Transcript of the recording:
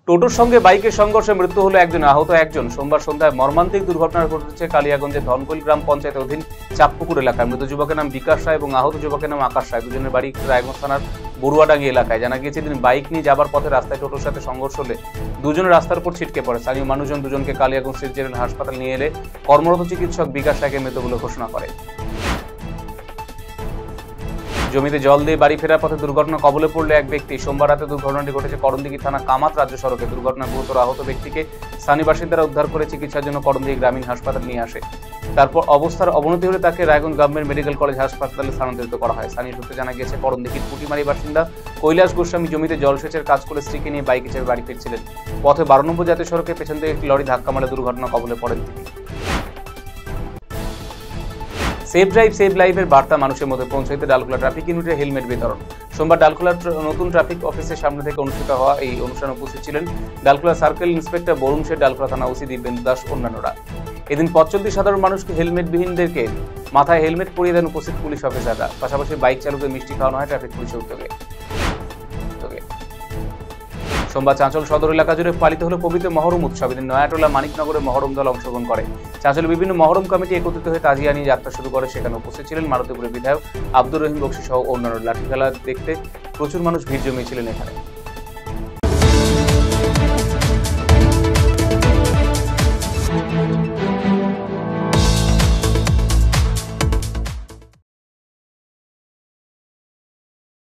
টোটোর সঙ্গে বাইকের সংঘর্ষে মৃত্যু হলো একজন, আহত একজন। সোমবার সন্ধ্যায় মর্মান্তিক দুর্ঘটনা ঘটেছে কালিয়াগঞ্জের ধনকৈল গ্রাম পঞ্চায়েতের অধীন চাঁদপুকুর এলাকায়। মৃত যুবকের নাম বিকাশ রায় এবং আহত যুবকের নাম আকাশ রায়। দুজনের বাড়ি রায়গঞ্জ থানার বড়ুয়াডাঙ্গি এলাকায়। জানা গিয়েছে, দিন বাইক নিয়ে যাবার পথে রাস্তায় টোটোর সাথে সংঘর্ষ হলে দুজনের রাস্তার উপর ছিটকে পড়ে। স্থানীয় মানুষজন দুজনকে কালিয়াগঞ্জ সিটি জেনারেল হাসপাতাল নিয়ে এলে কর্মরত চিকিৎসক বিকাশ রায়কে মৃত বলে ঘোষণা করে। জমিতে জল দিয়ে বাড়ি ফেরার পথে দুর্ঘটনা কবলে পড়লে এক ব্যক্তি। সোমবার রাতে দুর্ঘটনাটি ঘটেছে করণদিঘি থানা কামাত রাজ্য সড়কে। দুর্ঘটনায় গুরুতর আহত ব্যক্তিকে স্থানীয় বাসিন্দারা উদ্ধার করে চিকিৎসার জন্য করণদিঘি গ্রামীণ হাসপাতাল নিয়ে আসে। তারপর অবস্থার অবনতি হলে তাকে রায়গঞ্জ গভর্নমেন্ট মেডিকেল কলেজ হাসপাতালে স্থানান্তরিত করা হয়। স্থানীয় সূত্রে জানা গিয়েছে, করণদিঘির পুটিমারি বাসিন্দা কৈলাস গোস্বামী জমিতে জলসেচের কাজ করে স্ত্রীকে নিয়ে বাইকে চেপে বাড়ি ফিরছিলেন। পথে 12 নম্বর জাতীয় সড়কে পেছন থেকে একটি লরি ধাক্কা মারলে দুর্ঘটনা কবলে পড়েন তিনি। সেভ ড্রাইভ সেভ লাইফের বার্তা মানুষের মধ্যে পৌঁছাইতে ডালখোলা ট্রাফিক ইউনিটের হেলমেট বিতরণ। সোমবার ডালখোলা নতুন ট্রাফিক অফিসের সামনে থেকে অনুষ্ঠিত হওয়া এই অনুষ্ঠানে উপস্থিত ছিলেন ডালখোলা সার্কেল ইন্সপেক্টর বরুণ শেঠ, ডালখোলা থানা ওসি দিব্যেন্দু দাস অন্যান্যরা। এদিন পথ চলতি সাধারণ মানুষকে হেলমেটবিহীনদেরকে মাথায় হেলমেট পরিয়ে দেন উপস্থিত পুলিশ অফিসাররা। পাশাপাশি বাইক চালকদের মিষ্টি খাওয়ানো হয় ট্রাফিক পুলিশের উদ্যোগে। সোমবার চাঁচল সদর এলাকা জুড়ে পালিত হলো পবিত্র মহরম উৎসব। এদিন নয়াটোলা মানিকনগরে মহরম দল অংশগ্রহণ করে। চাঁচলের বিভিন্ন মহরম কমিটি একত্রিত হয়ে তাজিয়া নিয়ে যাত্রা শুরু করে। সেখানে উপস্থিত ছিলেন মারুতিপুরের বিধায়ক আব্দুর রহিম বক্সি সহ অন্যান্য। লাঠি খেলা দেখতে প্রচুর মানুষ ভিড় জমিয়েছিলেন এখানে।